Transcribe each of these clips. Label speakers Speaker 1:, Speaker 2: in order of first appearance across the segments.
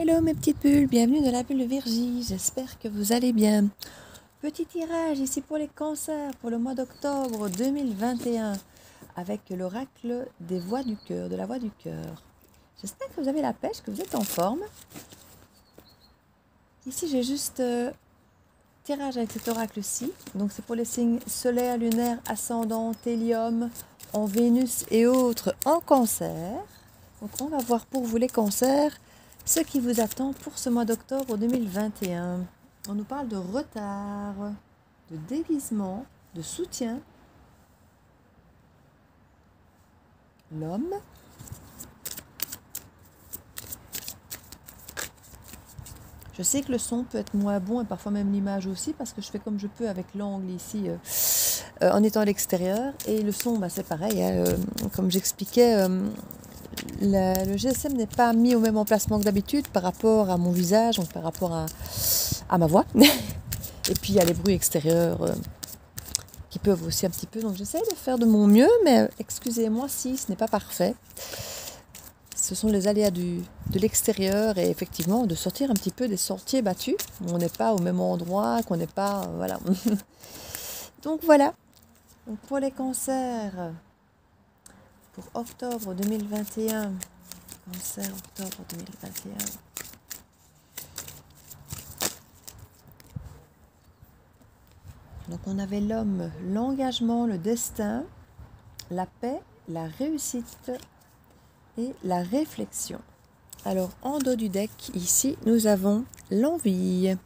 Speaker 1: Hello mes petites bulles, bienvenue dans la bulle de Virgie, j'espère que vous allez bien. Petit tirage ici pour les cancers pour le mois d'octobre 2021 avec l'oracle des voix du cœur, de la voix du cœur. J'espère que vous avez la pêche, que vous êtes en forme. Ici j'ai juste tirage avec cet oracle-ci, donc c'est pour les signes solaire, lunaire, ascendant, hélium, en Vénus et autres en cancer. Donc on va voir pour vous les cancers ce qui vous attend pour ce mois d'octobre 2021. On nous parle de retard, de déguisement, de soutien. L'homme. Je sais que le son peut être moins bon et parfois même l'image aussi parce que je fais comme je peux avec l'angle ici en étant à l'extérieur. Et le son, c'est pareil, hein, comme j'expliquais, le GSM n'est pas mis au même emplacement que d'habitude par rapport à mon visage, donc par rapport à ma voix. Et puis il y a les bruits extérieurs qui peuvent aussi un petit peu. Donc j'essaie de faire de mon mieux, mais excusez-moi si ce n'est pas parfait. Ce sont les aléas de l'extérieur et effectivement de sortir un petit peu des sentiers battus. On n'est pas au même endroit, qu'on n'est pas... voilà. Donc voilà. Donc pour les cancers... Pour octobre 2021, cancer octobre 2021. Donc on avait l'homme, l'engagement, le destin, la paix, la réussite et la réflexion. Alors en dos du deck, ici, nous avons l'envie.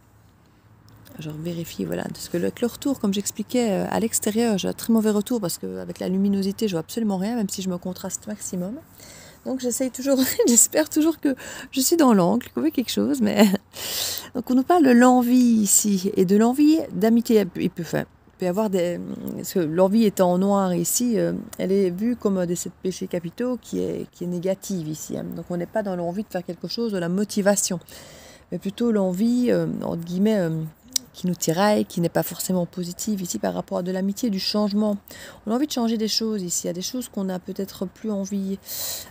Speaker 1: Je vérifie, voilà, parce que avec le retour, comme j'expliquais à l'extérieur, j'ai un très mauvais retour parce qu'avec la luminosité, je vois absolument rien, même si je me contraste maximum. Donc j'essaye toujours, j'espère toujours que je suis dans l'angle, qu'on voit quelque chose, mais... Donc on nous parle de l'envie ici, et de l'envie d'amitié. Il peut y avoir des... Parce que l'envie étant en noir ici, elle est vue comme un des 7 péchés capitaux qui est négative ici. Hein. Donc on n'est pas dans l'envie de faire quelque chose, de la motivation, mais plutôt l'envie, entre guillemets... qui nous tiraille, qui n'est pas forcément positive ici par rapport à de l'amitié, du changement. On a envie de changer des choses ici, il y a des choses qu'on n'a peut-être plus envie.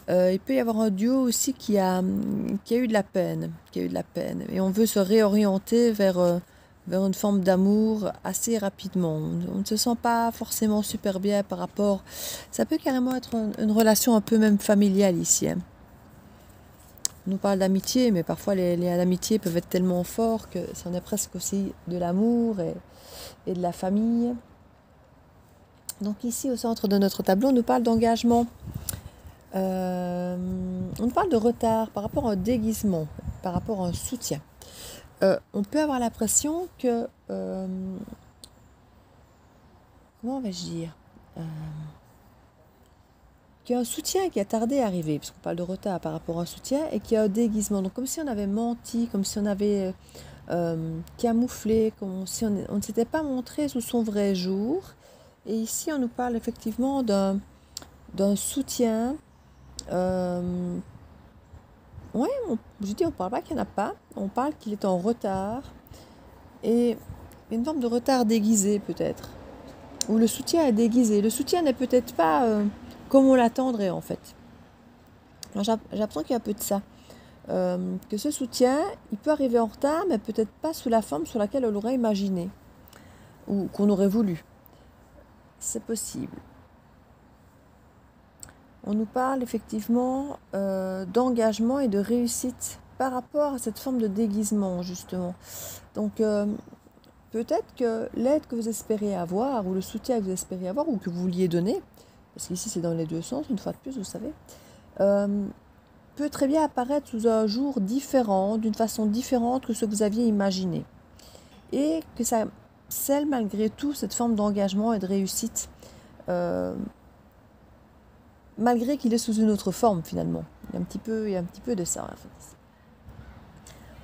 Speaker 1: Il peut y avoir un duo aussi qui a eu de la peine, et on veut se réorienter vers une forme d'amour assez rapidement. On ne se sent pas forcément super bien par rapport... Ça peut carrément être une relation un peu même familiale ici, hein. On nous parle d'amitié, mais parfois les liens d'amitié peuvent être tellement forts que c'en est presque aussi de l'amour et de la famille. Donc ici, au centre de notre tableau, on nous parle d'engagement. On nous parle de retard par rapport à un déguisement, par rapport à un soutien. On peut avoir l'impression que... comment vais-je dire qu'il y a un soutien qui a tardé à arriver, parce qu'on parle de retard par rapport à un soutien, et qu'il y a un déguisement. Donc comme si on avait menti, comme si on avait camouflé, comme si on ne s'était pas montré sous son vrai jour. Et ici, on nous parle effectivement d'un soutien. Oui, je dis, on ne parle pas qu'il n'y en a pas, on parle qu'il est en retard, et une forme de retard déguisé peut-être, où le soutien est déguisé. Le soutien n'est peut-être pas... comme on l'attendrait en fait. J'ai l'impression qu'il y a un peu de ça. Que ce soutien, il peut arriver en retard, mais peut-être pas sous la forme sur laquelle on l'aurait imaginé. Ou qu'on aurait voulu. C'est possible. On nous parle effectivement d'engagement et de réussite par rapport à cette forme de déguisement, justement. Donc, peut-être que l'aide que vous espérez avoir, ou le soutien que vous espérez avoir, ou que vous vouliez donner, parce qu'ici c'est dans les deux sens, une fois de plus, vous savez, peut très bien apparaître sous un jour différent, d'une façon différente que ce que vous aviez imaginé. Et que ça scelle malgré tout cette forme d'engagement et de réussite, malgré qu'il est sous une autre forme finalement. Il y a un petit peu de ça. En fait.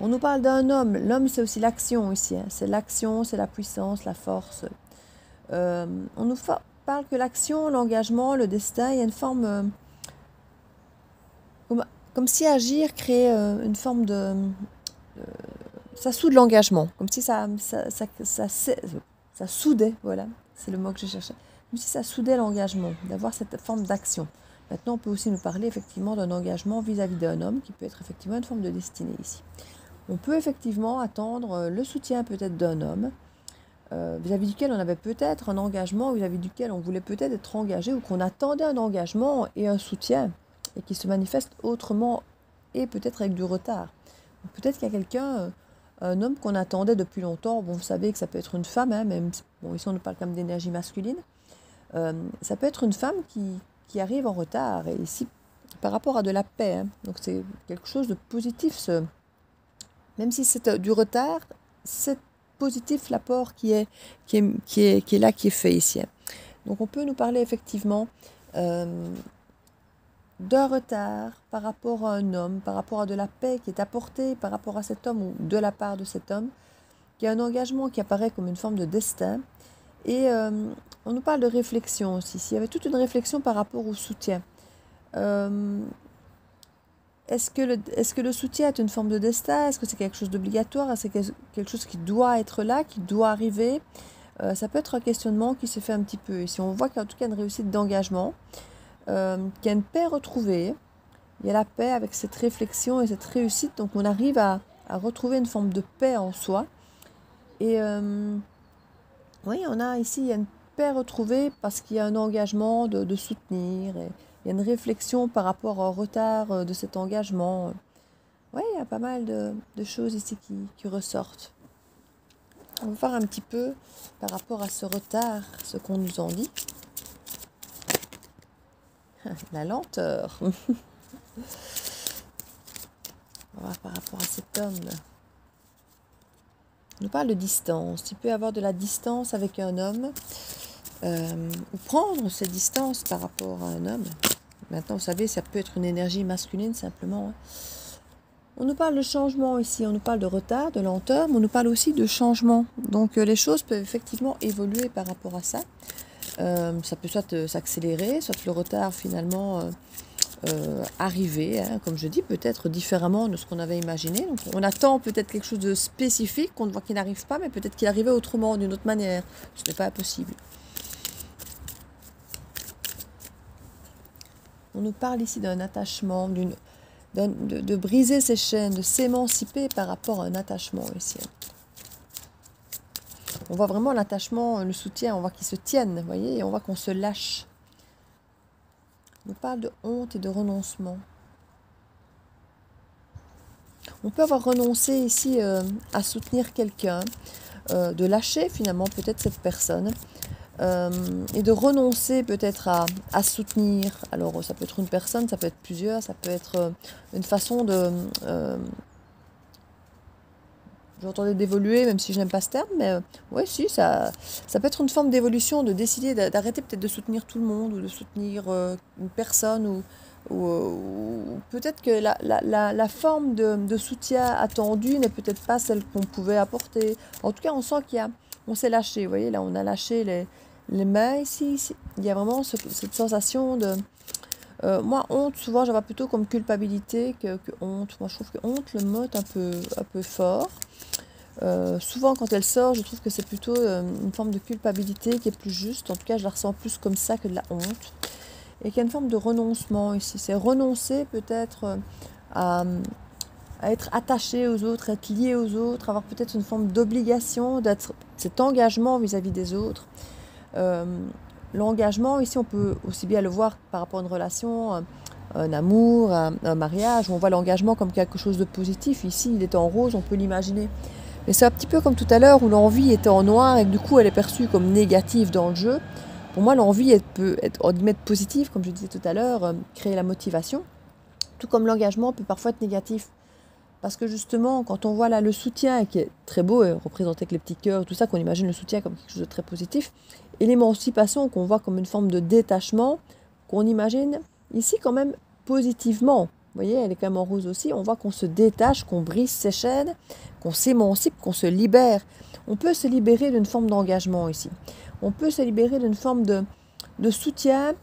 Speaker 1: On nous parle d'un homme. L'homme, c'est aussi l'action ici. Hein. C'est l'action, c'est la puissance, la force. On nous parle que l'action, l'engagement, le destin, il y a une forme... comme si agir créait une forme de... ça soude l'engagement. Comme si ça soudait, voilà. C'est le mot que je cherchais. Comme si ça soudait l'engagement, d'avoir cette forme d'action. Maintenant, on peut aussi nous parler effectivement d'un engagement vis-à-vis d'un homme qui peut être effectivement une forme de destinée ici. On peut effectivement attendre le soutien peut-être d'un homme vis-à-vis duquel on avait peut-être un engagement, vis-à-vis duquel on voulait peut-être être engagé ou qu'on attendait un engagement et un soutien et qui se manifeste autrement et peut-être avec du retard. Peut-être qu'il y a quelqu'un, un homme qu'on attendait depuis longtemps. Bon, vous savez que ça peut être une femme, hein, même bon, ici on nous parle quand même d'énergie masculine. Ça peut être une femme qui arrive en retard. Et ici, par rapport à de la paix, hein, donc c'est quelque chose de positif. Même si c'est du retard, c'est positif l'apport qui est là, qui est fait ici. Donc on peut nous parler effectivement d'un retard par rapport à un homme, par rapport à de la paix qui est apportée par rapport à cet homme ou de la part de cet homme, qui a un engagement qui apparaît comme une forme de destin. Et on nous parle de réflexion aussi. S'il y avait toute une réflexion par rapport au soutien. Est-ce que le soutien est une forme de destin? Est-ce que c'est quelque chose d'obligatoire? Est-ce que c'est quelque chose qui doit être là, qui doit arriver? Ça peut être un questionnement qui se fait un petit peu. Et si on voit qu'en tout cas il y a une réussite d'engagement, qu'il y a une paix retrouvée, il y a la paix avec cette réflexion et cette réussite. Donc on arrive à retrouver une forme de paix en soi. Et oui, on a ici, il y a une paix retrouvée parce qu'il y a un engagement de soutenir. Et il y a une réflexion par rapport au retard de cet engagement. Oui, il y a pas mal de choses ici qui ressortent. On va voir un petit peu par rapport à ce retard, ce qu'on nous en dit. La lenteur. On va voir par rapport à cet homme. On nous parle de distance. Il peut y avoir de la distance avec un homme. Ou prendre ces distances par rapport à un homme. Maintenant, vous savez, ça peut être une énergie masculine simplement. On nous parle de changement ici, on nous parle de retard, de lenteur, mais on nous parle aussi de changement. Donc les choses peuvent effectivement évoluer par rapport à ça. Ça peut soit s'accélérer, soit le retard finalement arriver, hein, comme je dis, peut-être différemment de ce qu'on avait imaginé. Donc, on attend peut-être quelque chose de spécifique qu'on voit qu'il n'arrive pas, mais peut-être qu'il arrivait autrement, d'une autre manière. Ce n'est pas impossible. On nous parle ici d'un attachement, de briser ses chaînes, de s'émanciper par rapport à un attachement ici. On voit vraiment l'attachement, le soutien, on voit qu'ils se tiennent, vous voyez, et on voit qu'on se lâche. On nous parle de honte et de renoncement. On peut avoir renoncé ici à soutenir quelqu'un, de lâcher finalement peut-être cette personne, et de renoncer peut-être à soutenir. Alors ça peut être une personne, ça peut être plusieurs, ça peut être une façon de... j'entendais d'évoluer, même si je n'aime pas ce terme, mais oui, si, ça peut être une forme d'évolution, de décider d'arrêter peut-être de soutenir tout le monde, ou de soutenir une personne, ou peut-être que la forme de soutien attendue n'est peut-être pas celle qu'on pouvait apporter. En tout cas, on sent on s'est lâché, vous voyez, là on a lâché les mains ici. Il y a vraiment cette sensation de... moi, honte, souvent, j'en vois plutôt comme culpabilité que honte. Moi, je trouve que honte, le mot est un peu fort. Souvent, quand elle sort, je trouve que c'est plutôt une forme de culpabilité qui est plus juste. En tout cas, je la ressens plus comme ça que de la honte. Et qu'il y a une forme de renoncement ici. C'est renoncer peut-être à être attaché aux autres, être lié aux autres, avoir peut-être une forme d'obligation, d'être cet engagement vis-à-vis des autres. L'engagement, ici, on peut aussi bien le voir par rapport à une relation, un amour, un mariage, où on voit l'engagement comme quelque chose de positif. Ici, il est en rose, on peut l'imaginer. Mais c'est un petit peu comme tout à l'heure où l'envie était en noir et que du coup, elle est perçue comme négative dans le jeu. Pour moi, l'envie peut être positive, comme je disais tout à l'heure, créer la motivation. Tout comme l'engagement peut parfois être négatif. Parce que justement, quand on voit là le soutien, qui est très beau, représenté avec les petits cœurs, tout ça, qu'on imagine le soutien comme quelque chose de très positif, et l'émancipation qu'on voit comme une forme de détachement, qu'on imagine ici quand même positivement. Vous voyez, elle est quand même en rose aussi. On voit qu'on se détache, qu'on brise ses chaînes, qu'on s'émancipe, qu'on se libère. On peut se libérer d'une forme d'engagement ici. On peut se libérer d'une forme de soutien.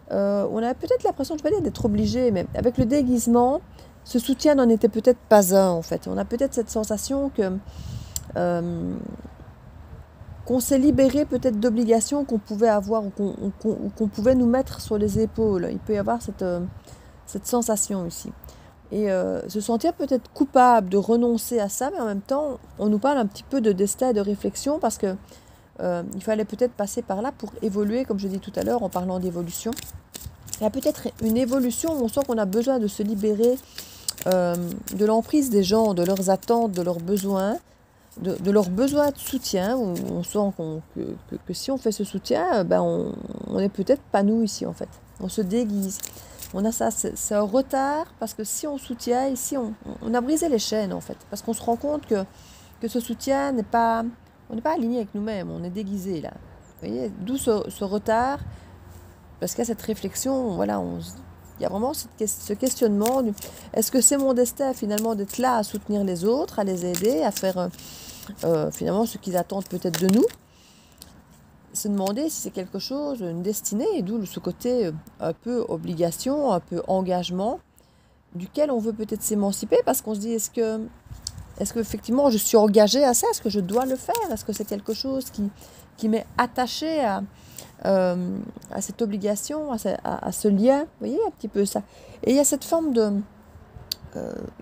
Speaker 1: On a peut-être l'impression, je ne vais pas dire d'être obligé, mais avec le déguisement, ce soutien n'en était peut-être pas un, en fait. On a peut-être cette sensation que qu'on s'est libéré peut-être d'obligations qu'on pouvait avoir ou qu'on pouvait nous mettre sur les épaules. Il peut y avoir cette sensation ici. Et se sentir peut-être coupable de renoncer à ça, mais en même temps, on nous parle un petit peu de destin et de réflexion parce que il fallait peut-être passer par là pour évoluer, comme je dis tout à l'heure en parlant d'évolution. Il y a peut-être une évolution où on sent qu'on a besoin de se libérer de l'emprise des gens, de leurs attentes, de leurs besoins, de leurs besoins de soutien, où on sent que si on fait ce soutien, ben on n'est peut-être pas nous ici en fait. On se déguise. On a ça, c'est un retard, parce que si on soutient, ici on a brisé les chaînes en fait. Parce qu'on se rend compte que ce soutien n'est pas, on n'est pas aligné avec nous-mêmes, on est déguisé là. Vous voyez, d'où ce retard, parce qu'il y a cette réflexion, voilà, il y a vraiment ce questionnement, est-ce que c'est mon destin finalement d'être là à soutenir les autres, à les aider, à faire finalement ce qu'ils attendent peut-être de nous, se demander si c'est quelque chose, une destinée, et d'où ce côté un peu obligation, un peu engagement, duquel on veut peut-être s'émanciper, parce qu'on se dit, est-ce que effectivement je suis engagée à ça, est-ce que je dois le faire, est-ce que c'est quelque chose qui m'est attaché à cette obligation, à ce lien, vous voyez un petit peu ça. Et il y a cette forme de,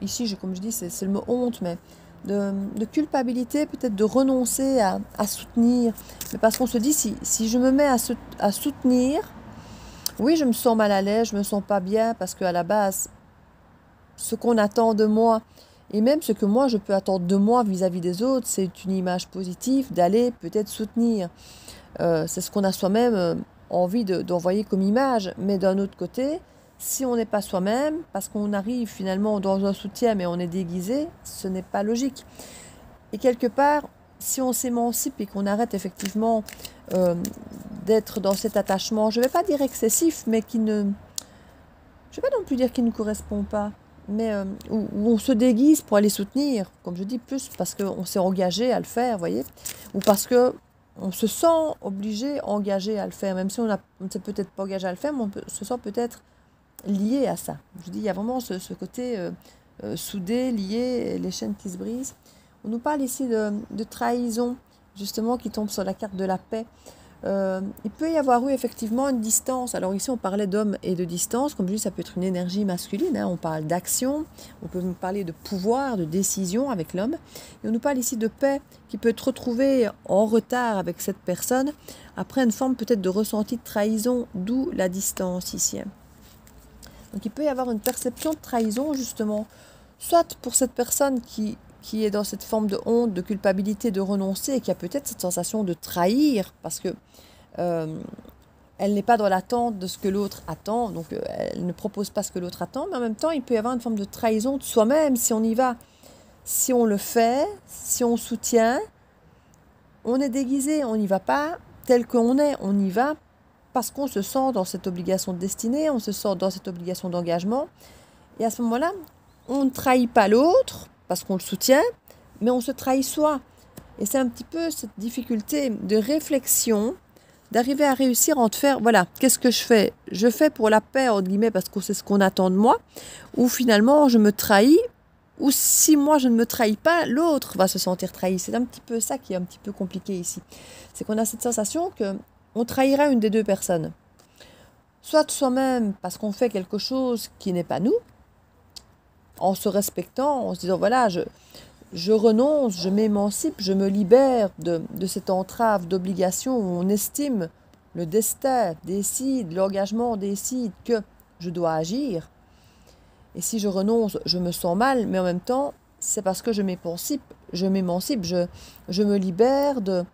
Speaker 1: ici comme je dis, c'est le mot honte, mais de culpabilité, peut-être de renoncer à soutenir, mais parce qu'on se dit, si je me mets à soutenir, oui, je me sens mal à l'aise, je me sens pas bien, parce qu'à la base, ce qu'on attend de moi, et même ce que moi je peux attendre de moi vis-à-vis des autres, c'est une image positive, d'aller peut-être soutenir. C'est ce qu'on a soi-même envie d'envoyer comme image, mais d'un autre côté, si on n'est pas soi-même, parce qu'on arrive finalement dans un soutien mais on est déguisé, ce n'est pas logique. Et quelque part, si on s'émancipe et qu'on arrête effectivement d'être dans cet attachement, je ne vais pas dire excessif, mais je ne vais pas non plus dire qu'il ne correspond pas, mais où on se déguise pour aller soutenir, comme je dis, plus parce qu'on s'est engagé à le faire, vous voyez, ou parce que on se sent obligé, engagé à le faire, même si on ne s'est peut-être pas engagé à le faire, mais on se sent peut-être lié à ça. Je dis, il y a vraiment ce côté soudé, lié, les chaînes qui se brisent. On nous parle ici de trahison, justement, qui tombe sur la carte de la paix. Il peut y avoir eu effectivement une distance. Alors ici on parlait d'homme et de distance, comme je dis ça peut être une énergie masculine, hein. On parle d'action, on peut nous parler de pouvoir, de décision avec l'homme, et on nous parle ici de paix qui peut être retrouvée en retard avec cette personne après une forme peut-être de ressenti de trahison, d'où la distance ici. Donc il peut y avoir une perception de trahison justement, soit pour cette personne qui est dans cette forme de honte, de culpabilité, de renoncer, et qui a peut-être cette sensation de trahir, parce que elle n'est pas dans l'attente de ce que l'autre attend, donc elle ne propose pas ce que l'autre attend, mais en même temps, il peut y avoir une forme de trahison de soi-même si on y va. Si on le fait, si on soutient, on est déguisé, on n'y va pas tel qu'on est, on y va parce qu'on se sent dans cette obligation de destinée, on se sent dans cette obligation d'engagement, et à ce moment-là, on ne trahit pas l'autre, parce qu'on le soutient, mais on se trahit soi. Et c'est un petit peu cette difficulté de réflexion, d'arriver à réussir en te faire, voilà, qu'est-ce que je fais? Je fais pour la paix, entre guillemets, parce que c'est ce qu'on attend de moi, ou finalement je me trahis, ou si moi je ne me trahis pas, l'autre va se sentir trahi. C'est un petit peu ça qui est un petit peu compliqué ici. C'est qu'on a cette sensation qu'on trahira une des deux personnes. Soit soi-même, parce qu'on fait quelque chose qui n'est pas nous, en se respectant, en se disant, voilà, je renonce, je m'émancipe, je me libère de cette entrave d'obligation où on estime le destin décide, l'engagement décide que je dois agir. Et si je renonce, je me sens mal, mais en même temps, c'est parce que je m'émancipe, je me libère de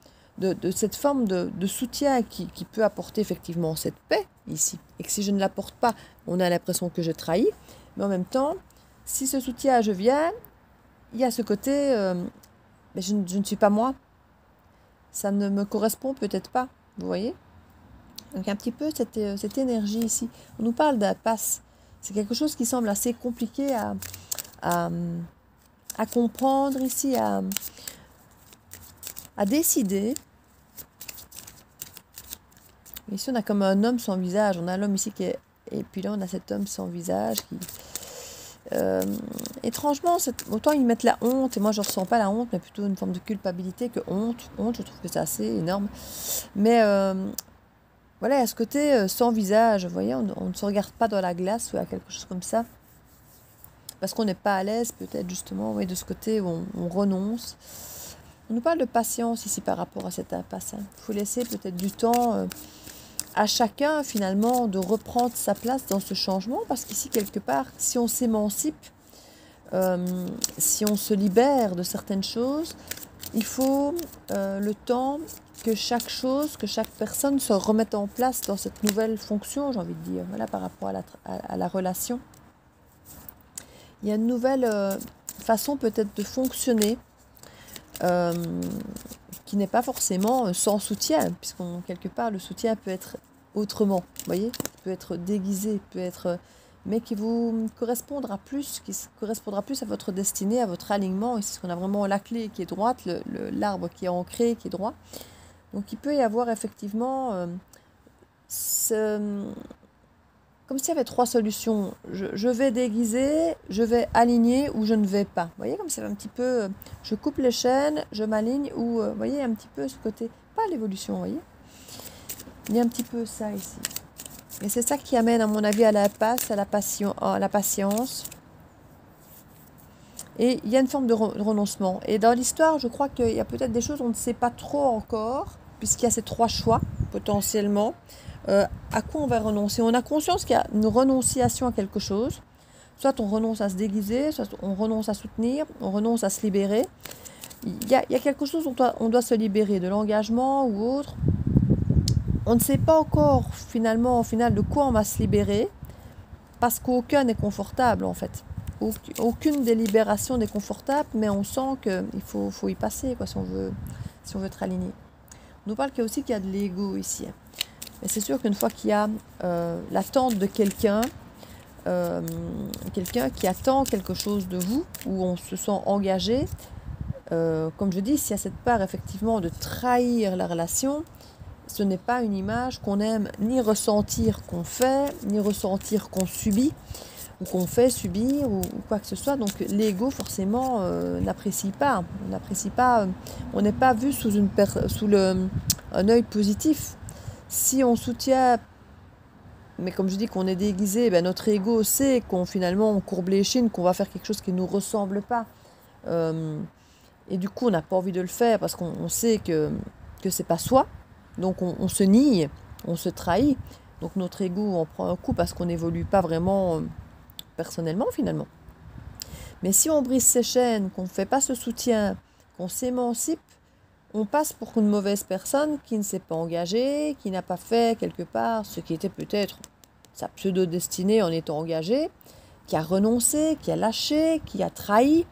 Speaker 1: cette forme de soutien qui peut apporter effectivement cette paix ici. Et que si je ne l'apporte pas, on a l'impression que je trahis, mais en même temps, si ce soutien je viens, il y a ce côté, mais je ne suis pas moi, ça ne me correspond peut-être pas, vous voyez. Donc un petit peu cette énergie ici. On nous parle d'impasse. C'est quelque chose qui semble assez compliqué à comprendre ici, à décider. Ici on a comme un homme sans visage, on a l'homme ici qui est, et puis là on a cet homme sans visage étrangement, autant ils mettent la honte, et moi je ne ressens pas la honte, mais plutôt une forme de culpabilité que honte. Honte, je trouve que c'est assez énorme. Mais voilà, à ce côté sans visage, vous voyez, on ne se regarde pas dans la glace ou à quelque chose comme ça. Parce qu'on n'est pas à l'aise, peut-être justement, oui, de ce côté où on renonce. On nous parle de patience ici par rapport à cette impasse. Il faut laisser peut-être du temps à chacun finalement de reprendre sa place dans ce changement. Parce qu'ici, quelque part, si on s'émancipe, si on se libère de certaines choses, il faut le temps que chaque chose, que chaque personne se remette en place dans cette nouvelle fonction, j'ai envie de dire, voilà, par rapport à la relation. Il y a une nouvelle façon peut-être de fonctionner qui n'est pas forcément sans soutien, puisqu'on quelque part le soutien peut être autrement, vous voyez, peut être déguisé, peut être, mais qui vous correspondra plus, à votre destinée, à votre alignement. Ici, on a vraiment la clé qui est droite, l'arbre qui est ancré, qui est droit. Donc il peut y avoir effectivement comme s'il y avait 3 solutions. Je vais déguiser, je vais aligner ou je ne vais pas. Vous voyez, comme c'est un petit peu, je coupe les chaînes, je m'aligne ou, vous voyez, un petit peu ce côté, pas l'évolution, vous voyez. Il y a un petit peu ça ici. Et c'est ça qui amène, à mon avis, à l'impasse, à la patience. Et il y a une forme de renoncement. Et dans l'histoire, je crois qu'il y a peut-être des choses on ne sait pas trop encore, puisqu'il y a ces 3 choix, potentiellement. À quoi on va renoncer? On a conscience qu'il y a une renonciation à quelque chose. Soit on renonce à se déguiser, soit on renonce à soutenir, on renonce à se libérer. Il y a quelque chose dont on doit se libérer, de l'engagement ou autre. On ne sait pas encore finalement, au final, de quoi on va se libérer, parce qu'aucun n'est confortable en fait. Aucune délibération n'est confortable, mais on sent qu'il faut y passer, quoi, si on veut être aligné. On nous parle qu'il y a de l'ego ici. Mais c'est sûr qu'une fois qu'il y a l'attente de quelqu'un qui attend quelque chose de vous, où on se sent engagé, comme je dis, s'il y a cette part effectivement de trahir la relation, ce n'est pas une image qu'on aime ni ressentir qu'on fait, ni ressentir qu'on subit, ou qu'on fait subir, ou quoi que ce soit. Donc l'ego forcément n'apprécie pas. On n'est pas vu sous un œil positif. Si on soutient, mais comme je dis qu'on est déguisé, ben notre ego sait qu'on finalement on courbe les chines, qu'on va faire quelque chose qui ne nous ressemble pas. Et du coup on n'a pas envie de le faire parce qu'on sait que c'est pas soi. Donc on se nie, on se trahit. Donc notre ego en prend un coup parce qu'on n'évolue pas vraiment personnellement finalement. Mais si on brise ces chaînes, qu'on ne fait pas ce soutien, qu'on s'émancipe, on passe pour une mauvaise personne qui ne s'est pas engagée, qui n'a pas fait quelque part ce qui était peut-être sa pseudo-destinée en étant engagée, qui a renoncé, qui a lâché, qui a trahi.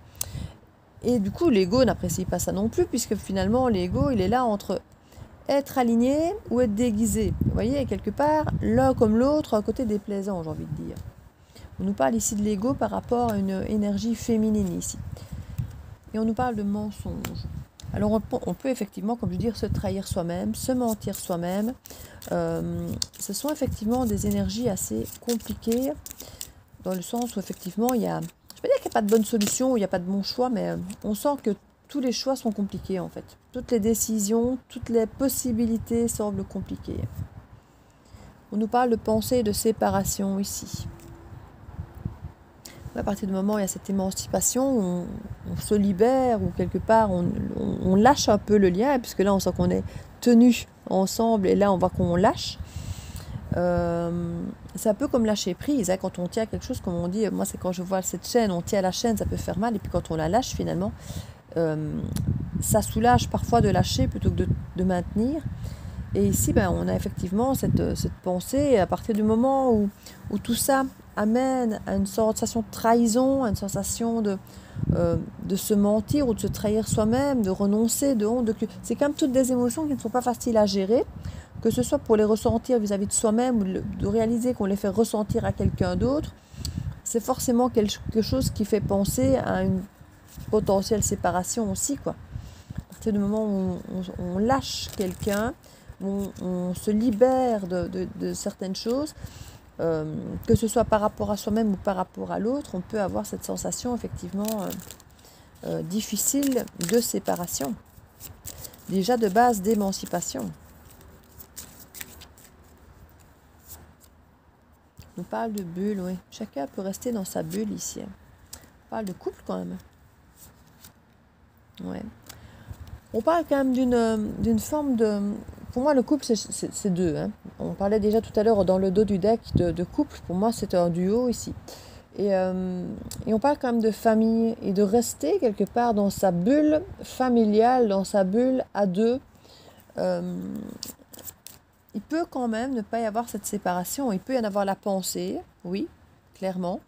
Speaker 1: Et du coup, l'ego n'apprécie pas ça non plus, puisque finalement, l'ego, il est là entre être aligné ou être déguisé. Vous voyez, quelque part, l'un comme l'autre, un côté déplaisant, j'ai envie de dire. On nous parle ici de l'ego par rapport à une énergie féminine ici. Et on nous parle de mensonge. Alors on peut effectivement, comme je dis, se trahir soi-même, se mentir soi-même. Ce sont effectivement des énergies assez compliquées, dans le sens où effectivement il y a, je ne vais pas dire qu'il n'y a pas de bonne solution, ou il n'y a pas de bon choix, mais on sent que tous les choix sont compliqués en fait. Toutes les décisions, toutes les possibilités semblent compliquées. On nous parle de pensée et de séparation ici. À partir du moment où il y a cette émancipation, on se libère, ou quelque part on lâche un peu le lien, puisque là on sent qu'on est tenu ensemble, et là on voit qu'on lâche. C'est un peu comme lâcher prise, hein, quand on tient quelque chose, comme on dit, moi c'est quand je vois cette chaîne, on tient la chaîne, ça peut faire mal, et puis quand on la lâche finalement, ça soulage parfois de lâcher plutôt que de maintenir. Et ici, on a effectivement cette pensée, et à partir du moment où tout ça amène à une sensation de trahison, à une sensation de se mentir ou de se trahir soi-même, de renoncer, de honte, c'est quand même toutes des émotions qui ne sont pas faciles à gérer, que ce soit pour les ressentir vis-à-vis de soi-même, ou de réaliser qu'on les fait ressentir à quelqu'un d'autre. C'est forcément quelque chose qui fait penser à une potentielle séparation aussi, quoi. À partir du moment où on lâche quelqu'un, on se libère de certaines choses, que ce soit par rapport à soi-même ou par rapport à l'autre, on peut avoir cette sensation effectivement difficile de séparation. Déjà de base d'émancipation. On parle de bulle, oui. Chacun peut rester dans sa bulle ici. On parle de couple quand même. Ouais. On parle quand même d'une forme de... Pour moi, le couple, c'est deux. Hein. On parlait déjà tout à l'heure dans le dos du deck de couple. Pour moi, c'est un duo ici. Et on parle quand même de famille et de rester quelque part dans sa bulle familiale, dans sa bulle à deux. Il peut quand même ne pas y avoir cette séparation. Il peut y en avoir la pensée, oui, clairement,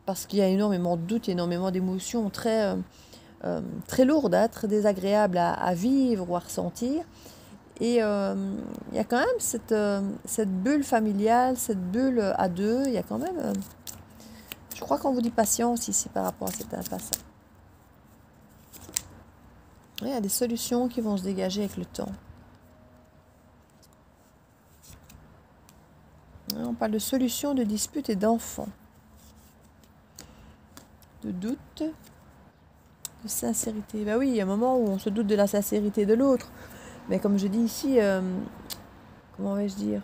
Speaker 1: parce qu'il y a énormément de doutes, énormément d'émotions très, très lourdes, hein, très désagréables à vivre ou à ressentir. Et il y a quand même cette bulle familiale, cette bulle à deux. Il y a quand même, je crois qu'on vous dit patience ici par rapport à cette impasse. Oui, il y a des solutions qui vont se dégager avec le temps. On parle de solutions, de disputes et d'enfants. De doute, de sincérité. Ben oui, il y a un moment où on se doute de la sincérité de l'autre. Mais comme je dis ici, comment vais-je dire?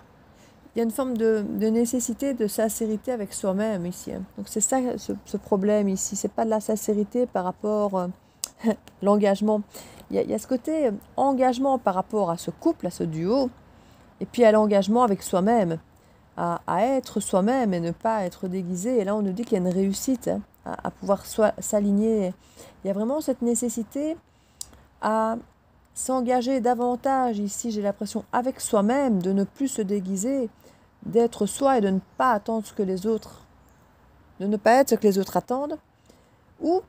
Speaker 1: Il y a une forme de nécessité de sincérité avec soi-même ici. Hein. Donc c'est ça ce problème ici. C'est pas de la sincérité par rapport à l'engagement. Il y a ce côté engagement par rapport à ce couple, à ce duo, et puis à l'engagement avec soi-même. À être soi-même et ne pas être déguisé. Et là, on nous dit qu'il y a une réussite hein, à pouvoir s'aligner. Il y a vraiment cette nécessité à s'engager davantage ici, j'ai l'impression, avec soi-même, de ne plus se déguiser, d'être soi et de ne pas attendre ce que les autres, de ne pas être ce que les autres attendent, ou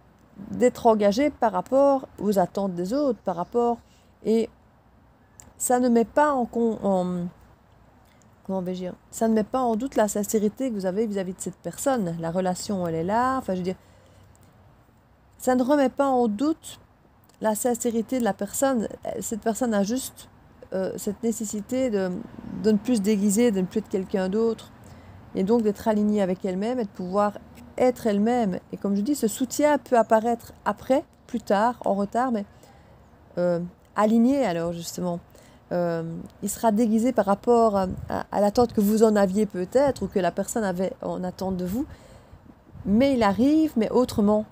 Speaker 1: d'être engagé par rapport aux attentes des autres, par rapport... Et ça ne met pas comment vais-je dire, ça ne met pas en doute la sincérité que vous avez vis-à-vis de cette personne. La relation, elle est là. Enfin, je veux dire, ça ne remet pas en doute la sincérité de la personne. Cette personne a juste cette nécessité de ne plus se déguiser, de ne plus être quelqu'un d'autre. Et donc d'être alignée avec elle-même et de pouvoir être elle-même. Et comme je dis, ce soutien peut apparaître après, plus tard, en retard, mais aligné alors justement. Il sera déguisé par rapport à l'attente que vous en aviez peut-être ou que la personne avait en attente de vous. Mais il arrive, mais autrement.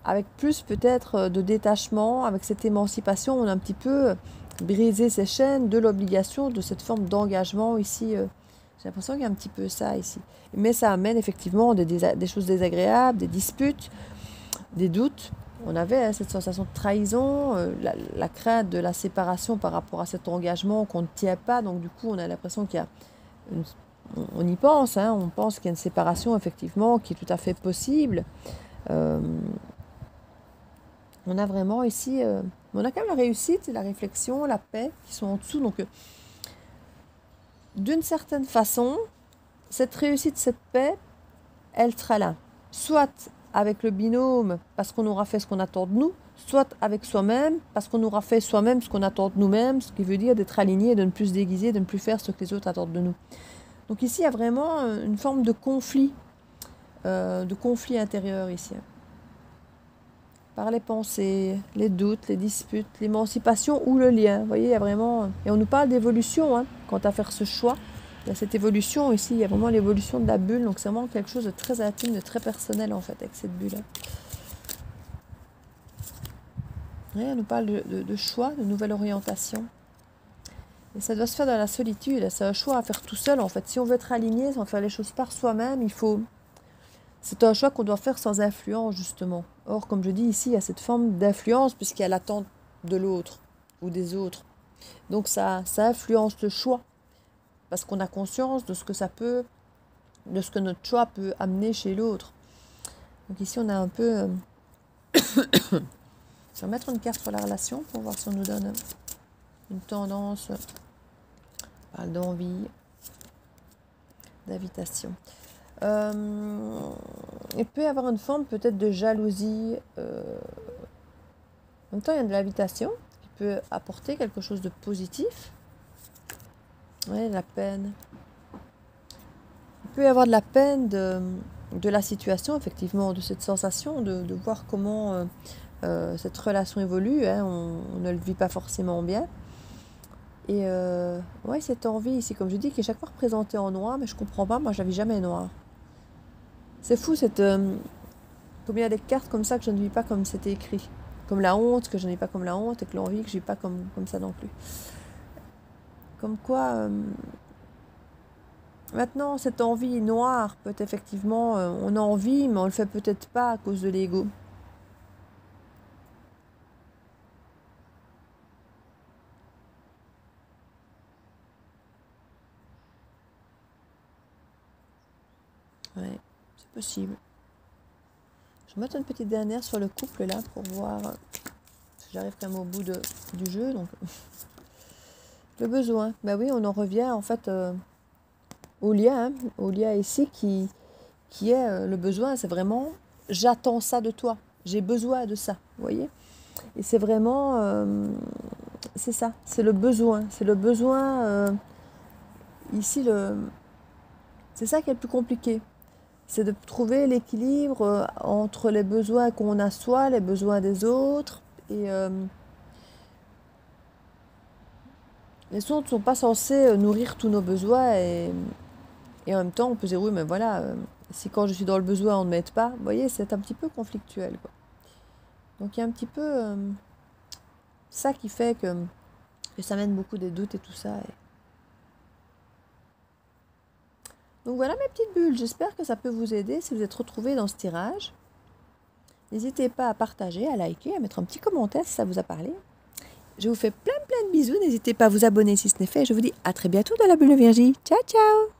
Speaker 1: Avec plus peut-être de détachement, avec cette émancipation, on a un petit peu brisé ces chaînes de l'obligation, de cette forme d'engagement ici. J'ai l'impression qu'il y a un petit peu ça ici. Mais ça amène effectivement des choses désagréables, des disputes, des doutes. On avait hein, cette sensation de trahison, la crainte de la séparation par rapport à cet engagement qu'on ne tient pas. Donc du coup, on a l'impression qu'il y a... on y pense, hein, on pense qu'il y a une séparation effectivement qui est tout à fait possible. On a vraiment ici... on a quand même la réussite, la réflexion, la paix qui sont en dessous. Donc d'une certaine façon, cette réussite, cette paix, elle sera là. Soit avec le binôme, parce qu'on aura fait ce qu'on attend de nous, soit avec soi-même, parce qu'on aura fait soi-même ce qu'on attend de nous-mêmes, ce qui veut dire d'être aligné, de ne plus se déguiser, de ne plus faire ce que les autres attendent de nous. Donc ici, il y a vraiment une forme de conflit intérieur ici. Par les pensées, les doutes, les disputes, l'émancipation ou le lien. Vous voyez, il y a vraiment... Et on nous parle d'évolution, hein, quant à faire ce choix. Il y a cette évolution ici, il y a vraiment l'évolution de la bulle, donc c'est vraiment quelque chose de très intime, de très personnel en fait, avec cette bulle. Ouais, on nous parle de choix, de nouvelle orientation. Et ça doit se faire dans la solitude, c'est un choix à faire tout seul en fait. Si on veut être aligné, si on veut faire les choses par soi-même, il faut... C'est un choix qu'on doit faire sans influence justement. Or, comme je dis ici, il y a cette forme d'influence puisqu'il y a l'attente de l'autre ou des autres. Donc ça influence le choix. Parce qu'on a conscience de ce que ça peut, de ce que notre choix peut amener chez l'autre. Donc ici, on a un peu... Je vais mettre une carte sur la relation pour voir si on nous donne une tendance. On parle d'envie, d'invitation. Il peut y avoir une forme peut-être de jalousie. En même temps, il y a de l'invitation qui peut apporter quelque chose de positif. Ouais, la peine. peut y avoir de la peine de la situation, effectivement, de cette sensation, de voir comment cette relation évolue. Hein, on ne le vit pas forcément bien. Et ouais, cette envie ici, comme je dis, qui est chaque fois représentée en noir, mais je comprends pas, moi je la vis jamais noir. C'est fou, comme il y a des cartes comme ça que je ne vis pas comme c'était écrit. Comme la honte, que je ne vis pas comme la honte, et que l'envie, que je ne vis pas comme ça non plus. Comme quoi, maintenant, cette envie noire, peut effectivement, on a envie, mais on le fait peut-être pas à cause de l'ego. Ouais, c'est possible. Je vais mettre une petite dernière sur le couple là pour voir si j'arrive quand même au bout du jeu. Donc, le besoin. Ben oui, on en revient en fait au lien, hein, au lien ici qui est le besoin. C'est vraiment j'attends ça de toi. J'ai besoin de ça. Vous voyez? Et c'est vraiment c'est ça. C'est le besoin. C'est le besoin ici c'est ça qui est le plus compliqué. C'est de trouver l'équilibre entre les besoins qu'on a soi, les besoins des autres. Et les autres ne sont pas censés nourrir tous nos besoins. Et en même temps, on peut dire, oui, mais voilà, si quand je suis dans le besoin, on ne m'aide pas, vous voyez, c'est un petit peu conflictuel, quoi. Donc il y a un petit peu ça qui fait que ça mène beaucoup des doutes et tout ça. Donc voilà mes petites bulles, j'espère que ça peut vous aider si vous êtes retrouvés dans ce tirage. N'hésitez pas à partager, à liker, à mettre un petit commentaire si ça vous a parlé. Je vous fais plein de bisous, n'hésitez pas à vous abonner si ce n'est fait. Je vous dis à très bientôt dans la bulle de Virgie. Ciao ciao.